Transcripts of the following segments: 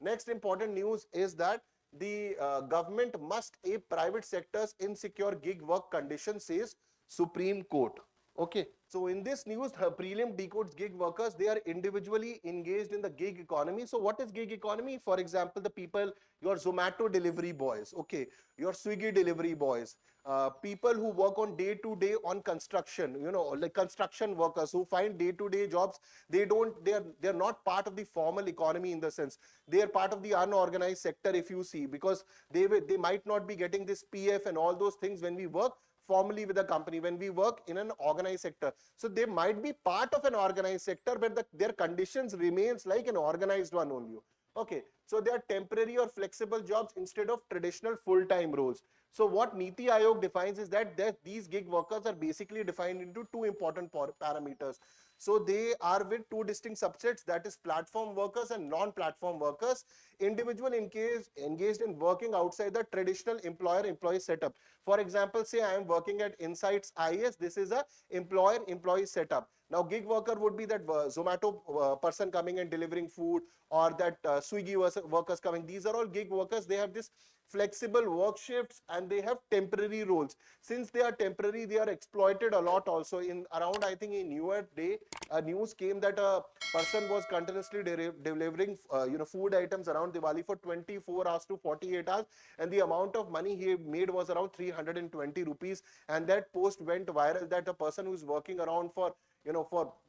Next important news is that the government must aid private sectors in secure gig work conditions, says Supreme Court. Okay. So in this news, prelim decodes gig workers. They are individually engaged in the gig economy. So what is gig economy? For example, the people, your Zomato delivery boys, okay, your Swiggy delivery boys, people who work on day to day on construction, like construction workers who find day to day jobs. They're not part of the formal economy in the sense. They are part of the unorganized sector, if you see, because they might not be getting this PF and all those things when we work formally with a company, when we work in an organized sector. So they might be part of an organized sector, but their conditions remains like an organized one only. Okay, so they are temporary or flexible jobs instead of traditional full-time roles. So what Niti Aayog defines is that these gig workers are basically defined into two important parameters. So they are with two distinct subsets, that is platform workers and non-platform workers, individual engaged in working outside the traditional employer-employee setup. For example, say I am working at Insights IAS, this is a employer-employee setup. Now gig worker would be that Zomato person coming and delivering food, or that Swiggy workers coming. These are all gig workers. They have this flexible work shifts and they have temporary roles. Since they are temporary, they are exploited a lot also. In around, I think in New Year Day, a news came that a person was continuously delivering food items around Diwali for 24 hours to 48 hours, and the amount of money he made was around 320 rupees. And that post went viral, that a person who is working around for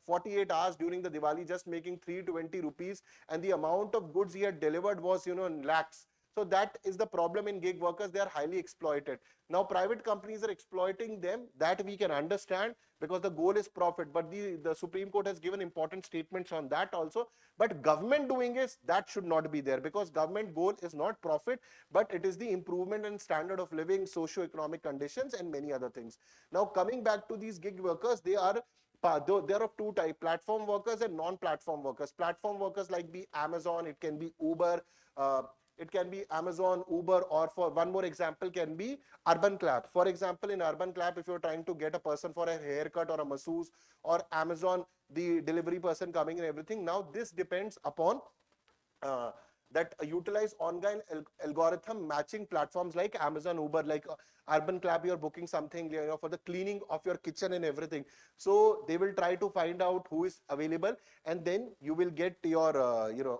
48 hours during the Diwali, just making 320 rupees, and the amount of goods he had delivered was in lakhs. So that is the problem in gig workers. They are highly exploited. Now private companies are exploiting them, that we can understand, because the goal is profit. But the Supreme Court has given important statements on that also. But government doing is, that should not be there, because government goal is not profit, but it is the improvement in standard of living, socio-economic conditions, and many other things. Now coming back to these gig workers, they are of two types: platform workers and non-platform workers. Platform workers like be Amazon, it can be Uber, it can be Amazon, Uber, or for one more example can be Urban Clap. For example, in Urban Clap, if you're trying to get a person for a haircut or a masseuse, or Amazon, the delivery person coming and everything. Now this depends upon uh, that utilize online algorithm matching platforms like Amazon, Uber, like Urban Clap. You're booking something for the cleaning of your kitchen and everything. So they will try to find out who is available, and then you will get your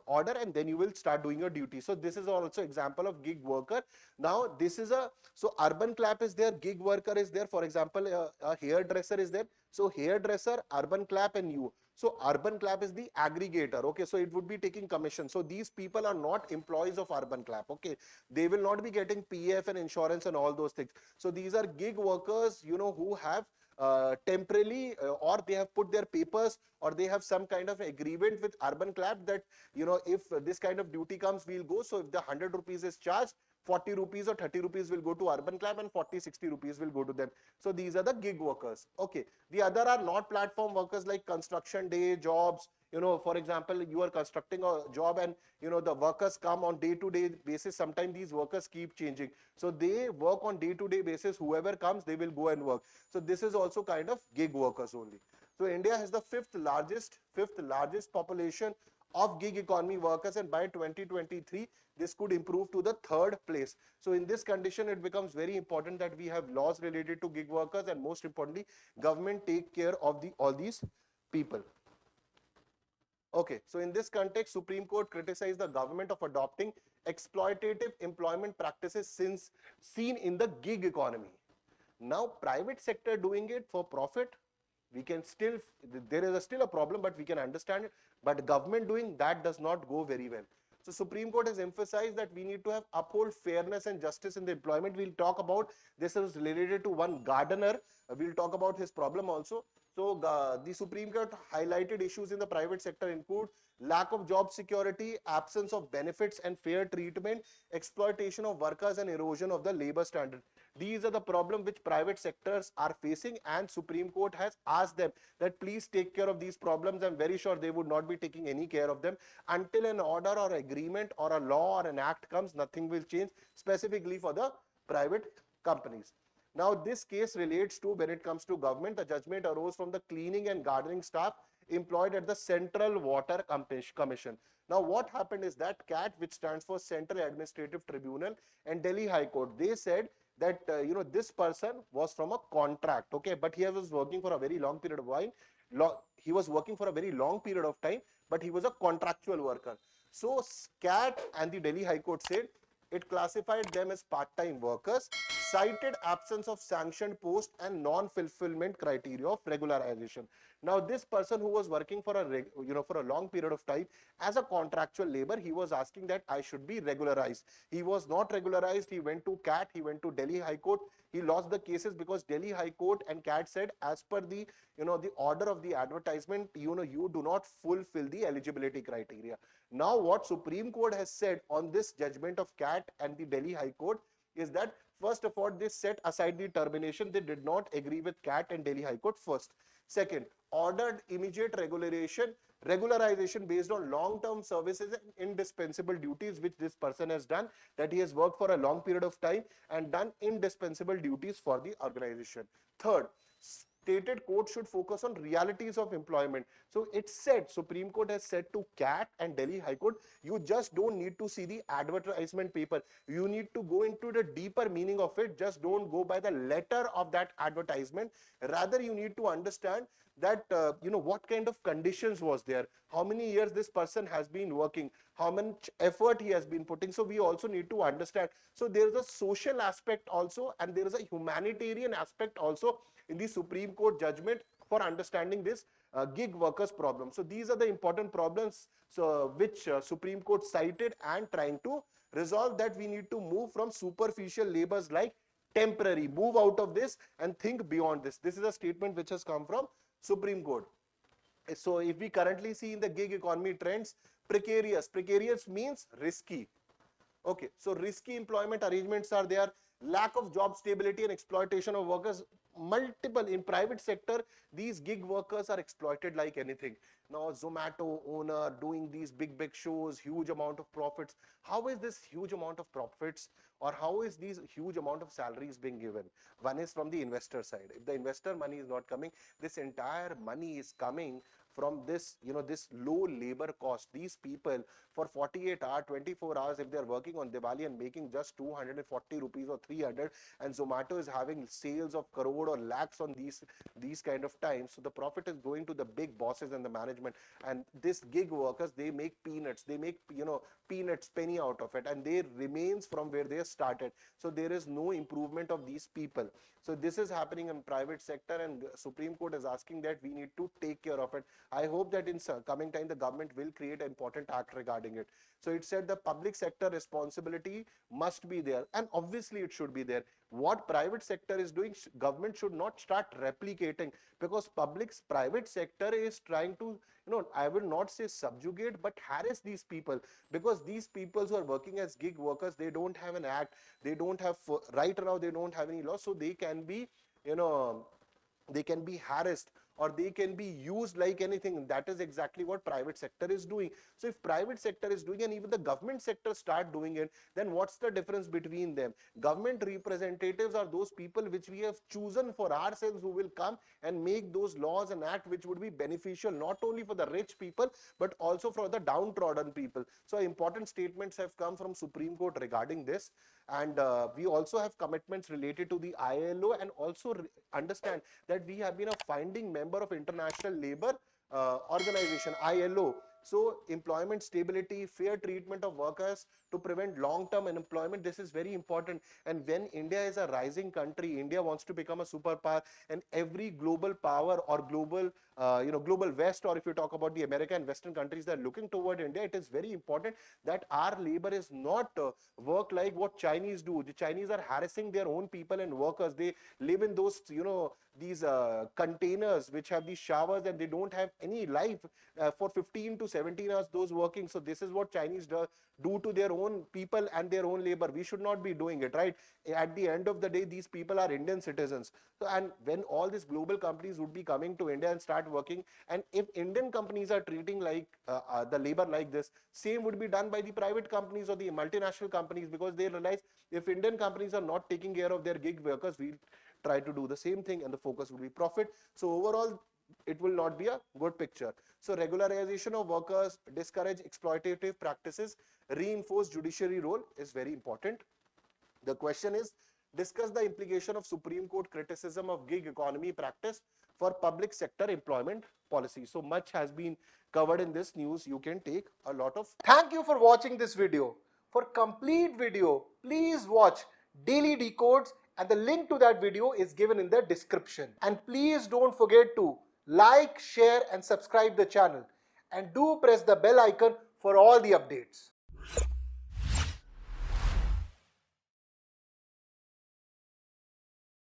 order, and then you will start doing your duty. So this is also example of gig worker. Now this is so Urban Clap is there, gig worker is there. For example, a hairdresser is there. So hairdresser, Urban Clap, and you. So Urban Clap is the aggregator. Okay, so it would be taking commission. So these people are not employees of Urban Clap. Okay, they will not be getting PF and insurance and all those things. So these are gig workers, who have temporarily or they have put their papers, or they have some kind of agreement with Urban Clap that if this kind of duty comes, we'll go. So if the 100 rupees is charged, 40 rupees or 30 rupees will go to Urban Clap, and 40-60 rupees will go to them. So these are the gig workers. Okay, the other are not platform workers, like construction day jobs. For example, you are constructing a job, and the workers come on day to day basis. Sometimes these workers keep changing, so they work on day to day basis. Whoever comes, they will go and work. So this is also kind of gig workers only. So India has the fifth largest population of gig economy workers, and by 2023 this could improve to the third place. So in this condition, it becomes very important that we have laws related to gig workers, and most importantly, government take care of all these people. Okay, so in this context, Supreme Court criticized the government of adopting exploitative employment practices since seen in the gig economy. Now private sector doing it for profit, we can still, there is still a problem, but we can understand it. But government doing that does not go very well. So Supreme Court has emphasized that we need to have uphold fairness and justice in the employment. We'll talk about this is related to one gardener. We'll talk about his problem also. So the Supreme Court highlighted issues in the private sector include lack of job security, absence of benefits and fair treatment, exploitation of workers, and erosion of the labor standard. These are the problems which private sectors are facing, and Supreme Court has asked them that please take care of these problems. I'm very sure they would not be taking any care of them. Until an order or agreement or a law or an act comes, nothing will change, specifically for the private companies. Now this case relates to, when it comes to government, the judgment arose from the cleaning and gardening staff employed at the Central Water Commission. Now what happened is that CAT, which stands for Central Administrative Tribunal, and Delhi High Court, they said that this person was from a contract, okay, but he was working for a very long period of time. He was working for a very long period of time, but he was a contractual worker. So CAT and the Delhi High Court said it classified them as part-time workers, cited absence of sanctioned post and non-fulfillment criteria of regularization. Now, this person who was working for for a long period of time as a contractual labor, he was asking that I should be regularized. He was not regularized. He went to CAT. He went to Delhi High Court. He lost the cases because Delhi High Court and CAT said, as per the the order of the advertisement, you do not fulfill the eligibility criteria. Now, what Supreme Court has said on this judgment of CAT and the Delhi High Court is that, first of all, they set aside the termination. They did not agree with CAT and Delhi High Court first. Second, ordered immediate regularization based on long-term services and indispensable duties which this person has done, that he has worked for a long period of time and done indispensable duties for the organization. Third, stated court should focus on realities of employment. So it said, Supreme Court has said to CAT and Delhi High Court, you just don't need to see the advertisement paper. You need to go into the deeper meaning of it. Just don't go by the letter of that advertisement. Rather, you need to understand that, what kind of conditions was there, how many years this person has been working, how much effort he has been putting. So we also need to understand. So there is a social aspect also, and there is a humanitarian aspect also in the Supreme Court judgment for understanding this gig workers problem. So these are the important problems which Supreme Court cited and trying to resolve, that we need to move from superficial labors like temporary, move out of this and think beyond this. This is a statement which has come from Supreme Court. So if we currently see in the gig economy trends, precarious means risky. Okay, so risky employment arrangements are there, lack of job stability and exploitation of workers, multiple in private sector. These gig workers are exploited like anything. Now Zomato owner doing these big shows, huge amount of profits. How is this huge amount of profits, or how is these huge amount of salaries being given? One is from the investor side. If the investor money is not coming, this entire money is coming from this, this low labor cost. These people for 48 hours, 24 hours, if they are working on Diwali and making just 240 rupees or 300, and Zomato is having sales of crore or lakhs on these kind of times, so the profit is going to the big bosses and the management. And this gig workers, they make peanuts. They make peanuts penny out of it, and they remains from where they started. So there is no improvement of these people. So this is happening in private sector, and Supreme Court is asking that we need to take care of it. I hope that in coming time the government will create an important act regarding it. So it said the public sector responsibility must be there, and obviously it should be there. What private sector is doing, government should not start replicating, because private sector is trying to, I will not say subjugate, but harass these people, because these people who are working as gig workers, they don't have an act, they don't have, right now they don't have any law, so they can be, they can be harassed, or they can be used like anything. That is exactly what private sector is doing. So if private sector is doing, and even the government sector start doing it, then what's the difference between them? Government representatives are those people which we have chosen for ourselves, who will come and make those laws and act which would be beneficial not only for the rich people but also for the downtrodden people. So important statements have come from Supreme Court regarding this. And we also have commitments related to the ILO, and also understand that we have been a founding member of International Labour Organization, ILO. So employment stability, fair treatment of workers to prevent long-term unemployment, this is very important. And when India is a rising country, India wants to become a superpower, and every global power or global, global West, or if you talk about the American and Western countries that are looking toward India, it is very important that our labor is not work like what Chinese do. The Chinese are harassing their own people and workers. They live in those, these containers which have these showers, and they don't have any life for 15 to 17 hours, those working. So this is what Chinese do to their own people and their own labor. We should not be doing it, right? At the end of the day, these people are Indian citizens. So, and when all these global companies would be coming to India and start working, and if Indian companies are treating like the labor like this, same would be done by the private companies or the multinational companies, because they realize if Indian companies are not taking care of their gig workers, we try to do the same thing, and the focus will be profit. So overall, it will not be a good picture. So regularization of workers, discourage exploitative practices, reinforce judiciary role is very important. The question is, discuss the implication of Supreme Court criticism of gig economy practice for public sector employment policy. So much has been covered in this news. You can take a lot of. Thank you for watching this video. For complete video, please watch Daily Decodes, and the link to that video is given in the description. And please don't forget to like, share and subscribe the channel. And do press the bell icon for all the updates.